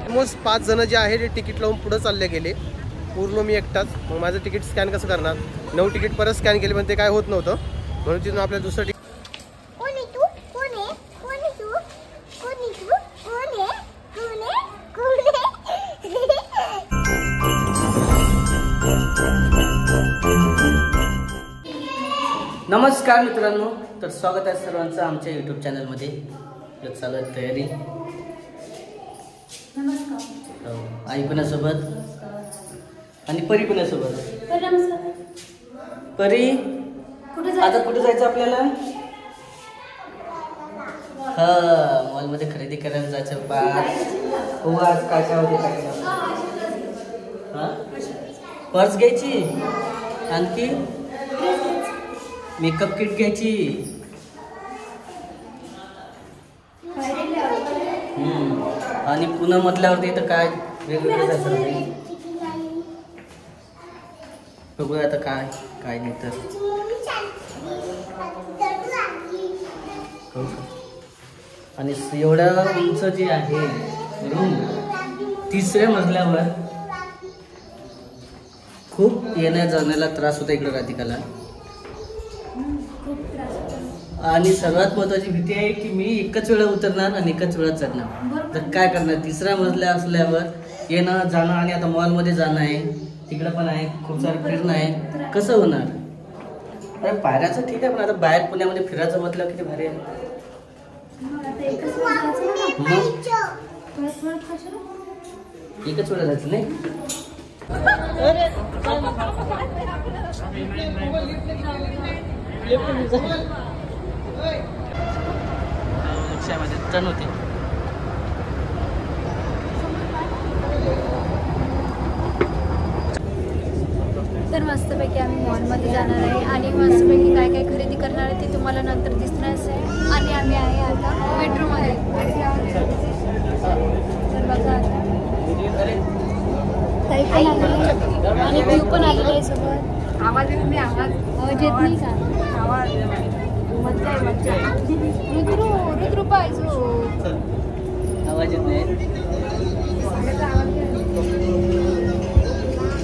Almost 5 जण जे आहे ते तिकीट लावून पुढे चालले गेले. पूर्ण मी एकटाच. मग माझं तिकीट स्कॅन कसं करणार? 9 तिकीट परत स्कॅन केले पण ते काय होत नव्हतं. म्हणून तिथून आपल्या दुसरं तिकीट. नमस्कार मित्रांनो, तर स्वागत आहे सर्वांचं आमच्या यूट्यूब चॅनलमध्ये. चालू आहे तयारी. नमस्कार. आई पुण्यासोबत आणि परी पुण्यासोबत. परी आता कुठे जायचं आपल्याला? हा, मॉलमध्ये खरेदी करायला जायचं. हो, आज काय काय होते काय काय? हा, पर्स घ्यायची, आणखी मेकअप किट घ्यायची. आणि पुन्हा म्हटल्यावरती तर काय वेगवेगळं जायचं. बघूया आता काय काय नाही तर. आणि एवढ्या उंच जी आहे रूम, 3ऱ्या मजल्यावर खूप येण्या जाण्याला त्रास होता इकडं राधिकाला. आणि सर्वात महत्त्वाची भीती आहे की मी एकच वेळा उतरणार आणि एकच वेळा चढणार. तर काय करणार? 3रा मजला असल्यावर येणं जाणं आणि आता मॉलमध्ये जाणं आहे, तिकडं पण आहे, खूप सारं फिरणं आहे, कसं होणार? अरे पायऱ्याचं ठीक आहे, पण आता बाहेर पुण्यामध्ये फिरायचं म्हटलं किती भारी आहे. एकच वेळा जायचं नाही. टन होते. तर मस्तपैकी आम्ही मॉलमध्ये जाणार आहे आणि मस्तपैकी काय काय खरेदी करणार आहे ते तुम्हाला नंतर दिसणारच आहे. आणि आम्ही आहे आता मेट्रोमध्ये. तर बघा आणि व्यू पण आलेला आहे सोबत. आवाज येत नाही. आवाज येत नाही का? आवाज मज्जा आहे, मज्जा आहे. रुद्रू पाहिजे. आवाज येत नाही.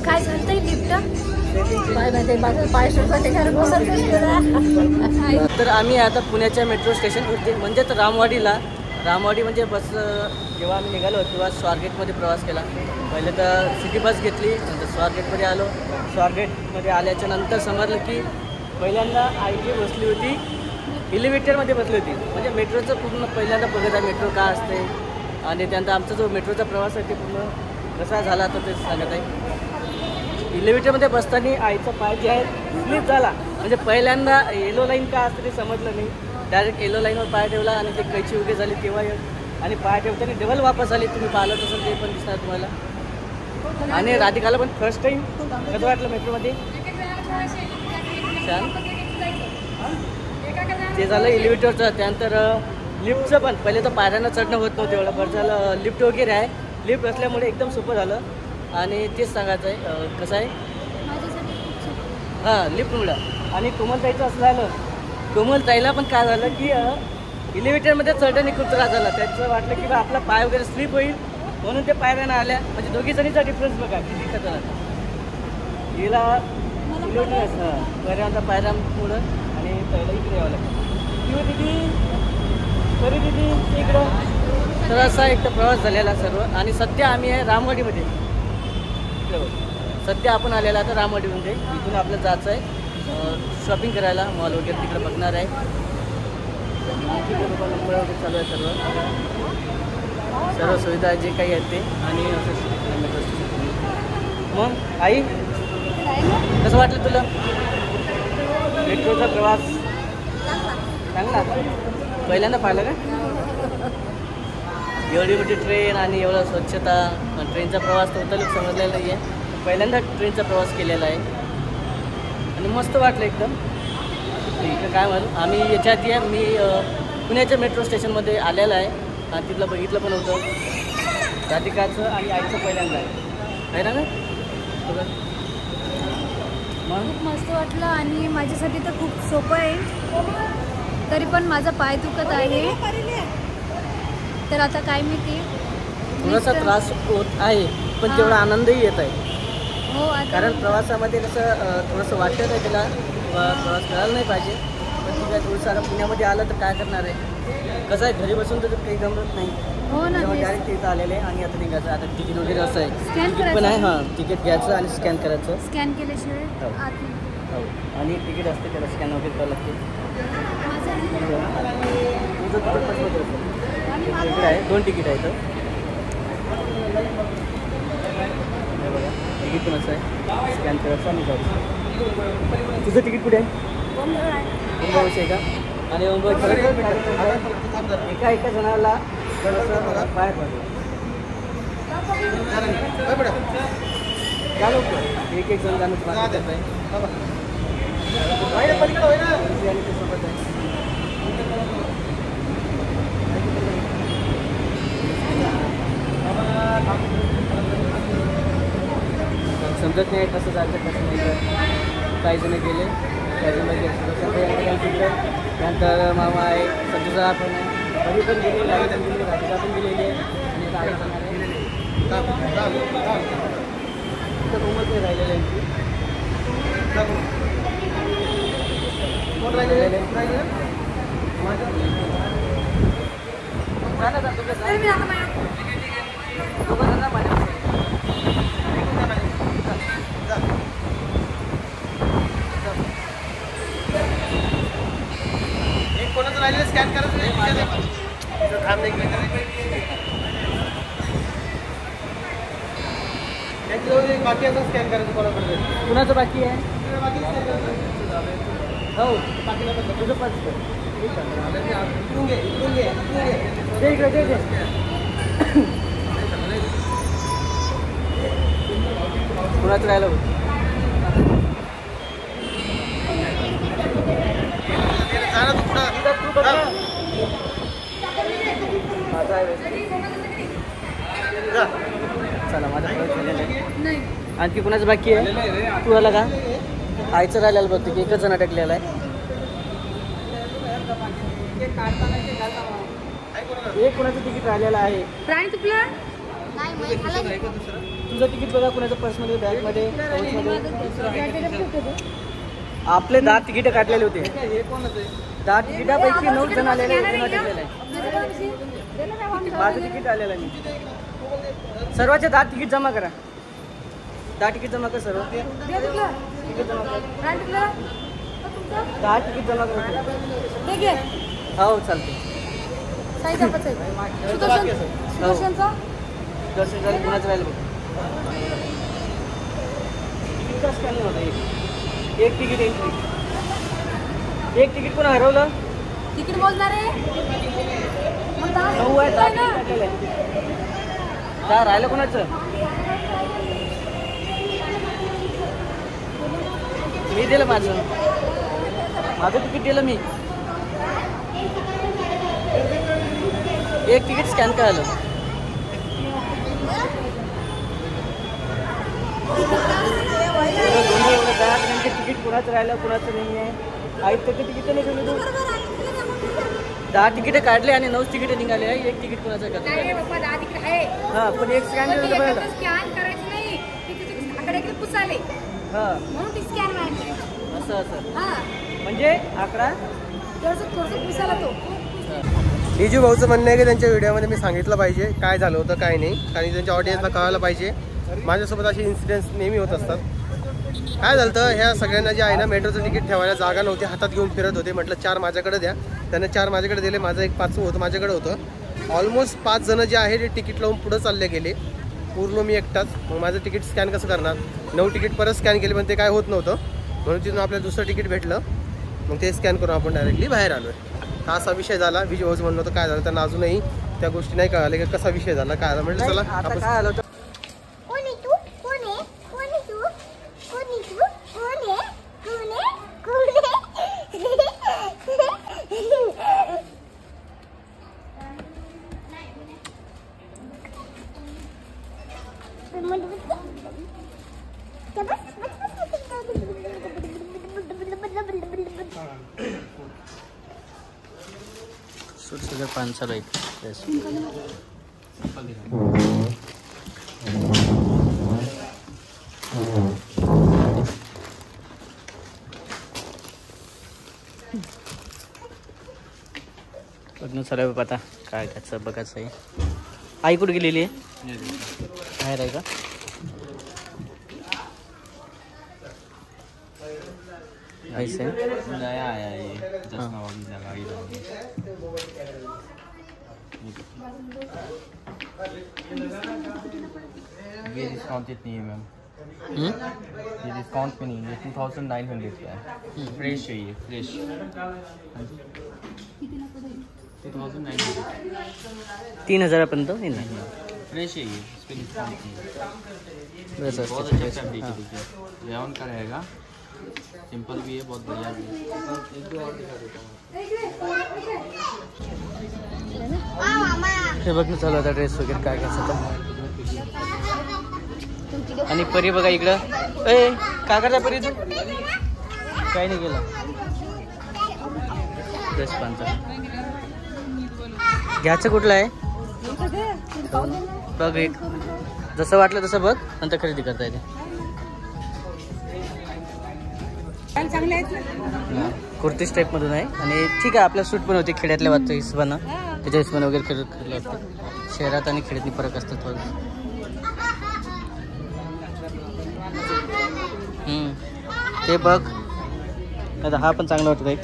काय झालंय लिफ्ट? तर आम्ही आता पुण्याच्या मेट्रो स्टेशनवरती म्हणजे तर रामवाडी म्हणजे बस. जेव्हा आम्ही निघालो तेव्हा स्वारगेटमध्ये प्रवास केला. पहिले तर सिटी बस घेतली, नंतर स्वारगेटमध्ये आलो. स्वारगेटमध्ये आल्याच्या नंतर समजलं की पहिल्यांदा आई जी बसली होती एलिव्हेटरमध्ये बसली होती. म्हणजे मेट्रोचं पूर्ण पहिल्यांदा बघत आहे मेट्रो का असते. आणि त्यानंतर आमचा जो मेट्रोचा प्रवास आहे ते पूर्ण कसा झाला तर ते सांगत आहे. एलिव्हेटरमध्ये बसताना आईचा पाय जे आहे स्लिप झाला. म्हणजे पहिल्यांदा येलो लाईन का असते ते समजलं नाही. डायरेक्ट येलो लाईनवर पाय ठेवला आणि ते कैची उगे झाली तेव्हा आणि पाय ठेवताना डबल वापस आली. तुम्ही पाहिलं तसं ते पण दिसणार तुम्हाला. आणि राधिकाला पण फर्स्ट टाईम कसं वाटलं मेट्रोमध्ये? छान. ते झालं एलिव्हेटरचं. त्यानंतर लिफ्टचं पण पहिले तर पायऱ्यांना चढणं होत नव्हतं एवढं. बरं झालं लिफ्ट वगैरे आहे. लिफ्ट असल्यामुळे एकदम सोपं झालं. आणि तेच सांगायचं आहे कसं आहे. हां, लिफ्टमुळं. आणि कोमलताईचं असं झालं, कोमलताईला पण काय झालं की एलिव्हेटरमध्ये चढणं खूप त्रास झाला. त्याचं वाटलं की बा आपला पाय वगैरे स्लिप होईल म्हणून ते पायऱ्यानं आल्या. म्हणजे दोघी जणीचा डिफरन्स बघा किती खतरनाक. हिला एलिव्हेटर पहिल्यांदा पायऱ्यामुळं आणि पहिला इकडे यावं लागतं. किंवा दिदी इकडं. तर असा एक तर प्रवास झालेला सर्व. आणि सध्या आम्ही आहे रामवाडीमध्ये. सध्या आपण आलेला आता रामवाडीमध्ये. इथून आपलं जायचं आहे शॉपिंग करायला, मॉल वगैरे तिकडे बघणार आहे. चालू आहे सर्व सुविधा जे काही आहेत ते. आणि मग आई कसं वाटलं तुला मेट्रोचा प्रवास? चांगला पहिल्यांदा पाहिलं का? एवढी मोठी ट्रेन आणि एवढं स्वच्छता. ट्रेनचा प्रवास तर होता समजलेला नाही आहे. पहिल्यांदा ट्रेनचा प्रवास केलेला आहे आणि मस्त वाटलं एकदम. इकडं काय म्हणू आम्ही याच्या आधी आहे मी पुण्याच्या मेट्रो स्टेशनमध्ये आलेला आहे आणि तिथलं बघितलं पण होतं. राधिकाचं आणि आईचं पहिल्यांदा आहे ना. खूप मस्त वाटलं आणि माझ्यासाठी तर खूप सोपं आहे, तरी पण माझा पाय दुखत आहे. तर आता काय माहिती, थोडासा त्रास होत आहे पण तेवढा आनंदही येत आहे. हो आता कारण प्रवासामध्ये कसं थोडंसं वाटत आहे तिला प्रवास करायला नाही पाहिजे, पण ठीक आहे थोडंसं आता पुण्यामध्ये आलं तर काय करणार आहे. कसं आहे घरी बसून तर काही गमत नाही. हो ना, त्यामुळे तेच. डायरेक्ट इथं आलेले आणि आता निघायचं. आता तिकीट वगैरे असं आहे, स्कॅन तिकीट पण आहे. हां, तिकीट घ्यायचं आणि स्कॅन करायचं. स्कॅन केल्याशिवाय हो. आत नाही. हो, आणि एक तिकीट असते त्याला स्कॅन वगैरे करावं लागते. तुझं तिकीट कसं होतं? तिकीट आहे, 2 तिकीट आहे इथं. हे बघा तिकीट पण असं आहे, स्कॅन करायचं आणि जायचं. तुझं तिकीट कुठे आहे? मुंबईचं आहे का? आणि मुंबई एका जणाला थोडंसं बाहेर पडलं. चालू एक जण जाणं सोबत आहे. समजत नाही कसं जायचं कसं नाही. काही जण गेले, काही जण गेले. त्यानंतर मामा आहे, संजूचा पण आहे, घरी पण गेले, गाडी पण गेली, राधिका पण गेलेली आहे आणि आता आई जाणार आहे. तिथं कोमच नाही राहिलेलं आहे. कोण राहिलेलं आहे? एक कोणाचं राहिलेलं स्कॅन करायचं नाही. थांब एक मिनिट. त्याच्यावर बाकी असं स्कॅन करायचं कोणाकडे. कुणाचं बाकी आहे? बाकी स्कॅन करायचं. हो, बाकीला पण तुझं पाच इकडून घे, इकडून घे, इकडून घे. दे इकडे, दे. कुणाचं राहिलं बघ. जा ना तू पुढं. माझा आहे. जा. चला माझा परत झालेलं आहे. नाही. आणखी कुणाचं बाकी आहे? तू आला का? आईचं राहिलेलं बघते की एकच जण अटकलेला आहे. एक कुणाचं तिकीट राहिलेलं आहे. प्राणी तुपला नाही. तुझं तिकीट बघा कुणाचं पर्समध्ये, बॅगमध्ये, पाऊचमध्ये. आपले 10 तिकीटं काढलेले होते. 10 तिकिटापैकी 9 जण आलेले, 1 जण अटकलेलं आहे. माझं तिकीट आलेलं आहे. मी सर्वांचे 10 तिकीट जमा करा. 10 तिकीट जमा कर सर्व. तिकीट जमा कर. 10 तिकीट जमा करा. हो चालते. दर्शन झालं. कुणाचं राहिलं बघ. तिकीट कसं स्कॅन होतं? एक तिकीट एंट्री. एक तिकीट कोण हरवलं? तिकीट मोजणार आहे. 9 आहे. 10 तिकीट काढलेलं आहे. 10 राहिलं कोणाचं? मी दिलं माझं तिकीट दिलं मी. एक तिकीट स्कॅन करायला. तिकीट कुणाचं राहिलं कुणाचं नाही आहे. आई तर तिकीट नाही ठेवलं तू. 10 तिकीटं काढले आणि 9 तिकीटं निघाले आहे. एक तिकीट कुणाचं का? हां, पण एक स्कॅन केलं बघायला. करायचं नाही. पुसाले हां, म्हणून ती स्कॅन मारली. असं हां, म्हणजे आकडा थोडंसं पुसाला तो. निजू भाऊचं म्हणणं आहे की त्यांच्या व्हिडिओमध्ये मी सांगितलं पाहिजे काय झालं होतं काय नाही, कारण त्यांच्या ऑडियन्सला कळायला पाहिजे. माझ्यासोबत असे इन्सिडेंट्स नेहमी होत असतात. काय झालं तर ह्या सगळ्यांना जे आहे ना मेट्रोचं तिकीट ठेवायला जागा नव्हती, हातात घेऊन फिरत होते. म्हटलं 4 माझ्याकडे द्या. त्यांना 4 माझ्याकडे दिले. माझं एक 5वं होतं माझ्याकडे होतं. ऑलमोस्ट 5 जण जे आहे ते तिकीट लावून पुढं चालले गेले. पूर्ण मी एकटाच. मग माझं तिकीट स्कॅन कसं करणार? 9 तिकीट परत स्कॅन केले पण ते काय होत नव्हतं. म्हणून तिथून आपल्याला दुसरं तिकीट भेटलं. मग ते स्कॅन करून आपण डायरेक्टली बाहेर आलो आहे. हा असा विषय झाला. विजय भाऊच म्हणलं होतं काय झालं, त्यांना अजूनही त्या गोष्टी नाही कळाल्या की कसा विषय झाला काय झाला. म्हटलं चला आता आपण काय आलं होतं. सूट सगळं 500 आहे ड्रेस. बघणं चालू आहे आता काय घ्यायचं बघायचं आहे. आई कुठे गेलेली आहे? बाहेर आहे का? ऐसे नया आया ये 10 नवाबी लगाई ये डिस्काउंटेड नहीं है मैम. ये डिस्काउंट में नहीं है. 2900 का है. फ्रेश है ये फ्रेश. 2900 3,000पर्यंत येईल. फ्रेश है ये. इस पे डिस्काउंट नहीं है. बस बहुत असते अच्छा फैब्रिक है. देखिए रेयॉन का रहेगा. सिंपल भी है बहुत बढ़िया भी है. एक दो और दिखा देता हूँ. हे बघणं चालू आता ड्रेस वगैरे काय घ्यायचं तर. आणि परी बघा इकडं. ए काय करता परी तू? काय नाही केलं. ड्रेस 500 घ्यायचं कुठलं आहे बघ. एक जसं वाटलं तसं बघ नंतर खरेदी करता येते. कुर्तीस टाईप मधून आहे आणि ठीक आहे. आपल्या सूट पण होते खेड्यातल्या वाटतं हिशोबानं. त्याच्या हिशोबाने वगैरे केलं असतं. शहरात आणि खेड्यातनी फरक असतात थोडं. ते बघ आता हा पण चांगला वाटत आहे.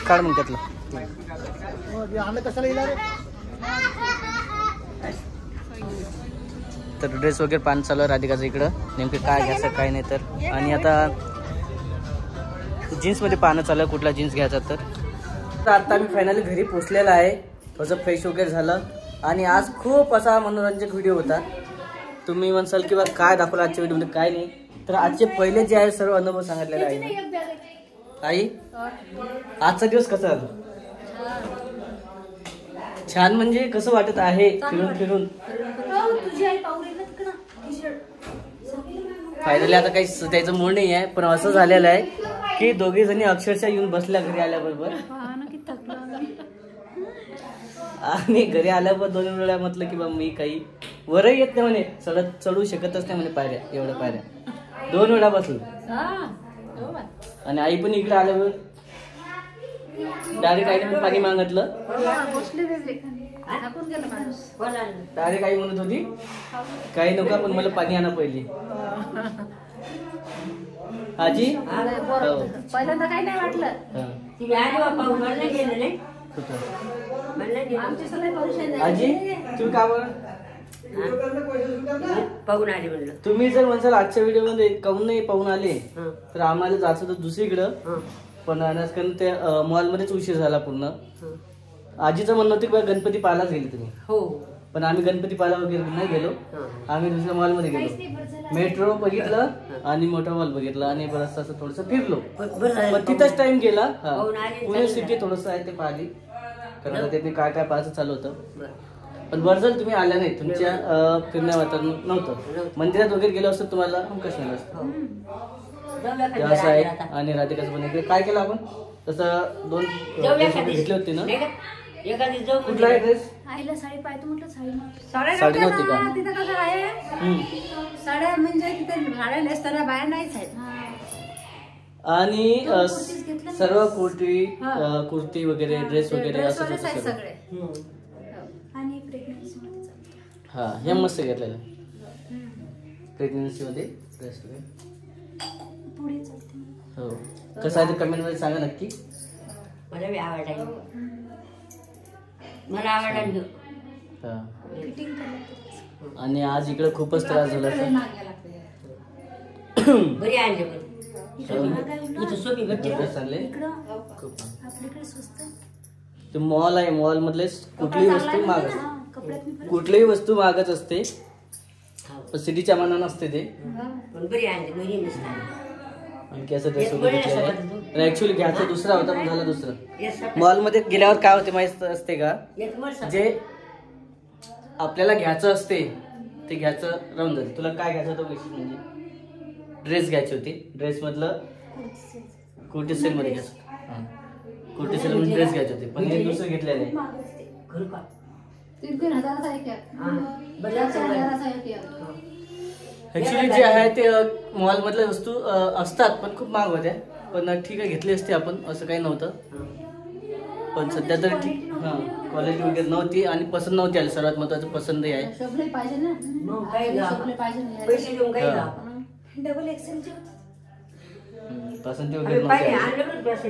काढ मग त्यातलं. तर ड्रेस वगैरे 5 चालू आहे राधिकाचं इकडं. नेमकं काय घ्यायचं काय नाही तर. आणि आता जीन्समध्ये पाहणं चालू आहे कुठला जीन्स घ्यायचा तर. आता मी फायनली घरी पोचलेला आहे. थोडंसं फ्रेश वगैरे झालं आणि आज खूप असा मनोरंजक व्हिडिओ होता. तुम्ही म्हणसाल किंवा काय दाखवलं आजच्या व्हिडिओमध्ये काय नाही. तर आजचे पहिले जे आहे सर्व अनुभव सांगितलेले आहे. आई आजचा दिवस कसा झाला? छान म्हणजे कसं वाटत आहे फिरून फिरून. फायनली आता काही त्याचं मूड नाही आहे पण असं झालेलं आहे की दोघे जणी अक्षरशः येऊन बसल्या घरी आल्याबरोबर. आणि घरी आल्यावर 2 वेळा म्हटलं की बा मी काही वरही येत नाही म्हणे. चढू शकतच नाही म्हणे पायऱ्या. एवढ्या पायऱ्या 2 वेळा बसलो. आणि आई पण इकडे आल्यावर डायरेक्ट आईने पाणी मागितलं. डायरेक्ट आई म्हणत होती काही नका पण मला पाणी आणा पहिली. आजी पहिल्यांदा काही नाही वाटलं. आजी तुम्ही का बरं पाहून आले म्हणलं. तुम्ही जर म्हणसाल आजच्या व्हिडिओ मध्ये काहून नाही पाहून आले तर आम्हाला जायचं तर दुसरीकडं. पण कारण ते मॉलमध्येच उशीर झाला पूर्ण. आजीचं म्हणणं होतं की गणपती पाहायलाच गेले तुम्ही. हो पण आम्ही गणपती पाहायला वगैरे नाही गेलो. आम्ही दुसऱ्या मॉलमध्ये गेलो. मेट्रो बघितलं आणि मोठा मॉल बघितला आणि बरंच असं थोडंसं फिरलो. पण तिथंच टाइम गेला. पुणे सिटी थोडंसं आहे ते पाहिली कारण ते काय काय पाहायचं चालू होतं. पण बरं झालं तुम्ही आल्या नाही. तुमच्या फिरण्या वातावरण नव्हतं. मंदिरात वगैरे गेलो असतं तुम्हाला कसं झालं असतं. असं आहे. आणि राधिकाचं पण इकडे काय केलं आपण तसं 2 घेतले होते ना. कुठला आहे ड्रेस? आईला साडी पाहिजे म्हटलं. साडी नव्हती का? तिथं कसं आहे साड्या म्हणजे तिथे साड्या नेसताना बाया नाहीच आहेत. आणि सर्व कुर्ती वगैरे ड्रेस वगैरे असं सगळे. आणि प्रेग्नन्सी मध्ये हा हे मस्त घेतलेलं. प्रेग्नन्सी मध्ये ड्रेस वगैरे पुढे चालते. हो कसं आहे ते कमेंट मध्ये सांगा नक्की. मला बी आवडला. मला आवडला. फिटिंग करायचं. आणि आज इकडे खूपच त्रास झाला. बरी आणले सोपी भेटते. चालले इकडं आपल्याकडे स्वस्त ते मॉल आहे. मॉल मधले कुठलीही वस्तू महाग असते. कपड्यात मी कुठलीही वस्तू महागच असते. सिटीच्या मानानं असते ते. पण बरी आणली बरी मस्त. आणखी असं ड्रेस वगैरे घेतलेला. ऍक्च्युअली घ्यायचा दुसरा होता पण झाला दुसरा. मॉल मध्ये गेल्यावर काय होते माहित असते का जे आपल्याला घ्यायचं असते ते घ्यायचं राहून जाते. तुला काय घ्यायचं होतं विशेष म्हणजे ड्रेस घ्यायची होती. ड्रेसमधलं कुर्ती सेलमध्ये घ्यायचं. हां कुर्ती सेलमध्ये ड्रेस घ्यायचे होते पण हे दुसरं घेतलेलं आहे. करू का? 3 हजाराचा एक आहे. हां. बरं 4 हजाराचा एक आहे. ऍक्च्युली जे आहे ते मॉलमधल्या वस्तू असतात पण खूप महाग होत्या. पण ठीक आहे घेतली असते आपण, असं काही नव्हतं. पण सध्या तरी ठीक. हां क्वालिटी वगैरे नव्हती आणि पसंत नव्हती आली. सर्वात महत्त्वाचं पसंतही आहे. शोभले पाहिजे ना. मग काय घ्या? शोभले पाहिजे ना. पैसे देऊन काय घ्या? हां. डबल एक्सेलचे पसंती वगैरे नव्हती पाहिजे आली. आणलं पण पैसे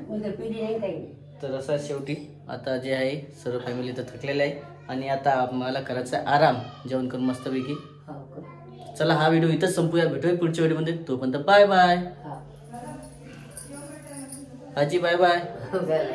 उद्या पिढी नाही काही नाही. तर असं शेवटी आता जे आहे सर्व फॅमिली तर थकलेलं आहे आणि आता आम्हाला करायचा आहे आराम, जेवण करून मस्तपैकी. हो करू. चला हा व्हिडिओ इथंच संपूया. भेटूया पुढच्या व्हिडिओमध्ये. तोपर्यंत बाय बाय. हां. आजी बाय बाय. हो, झालं.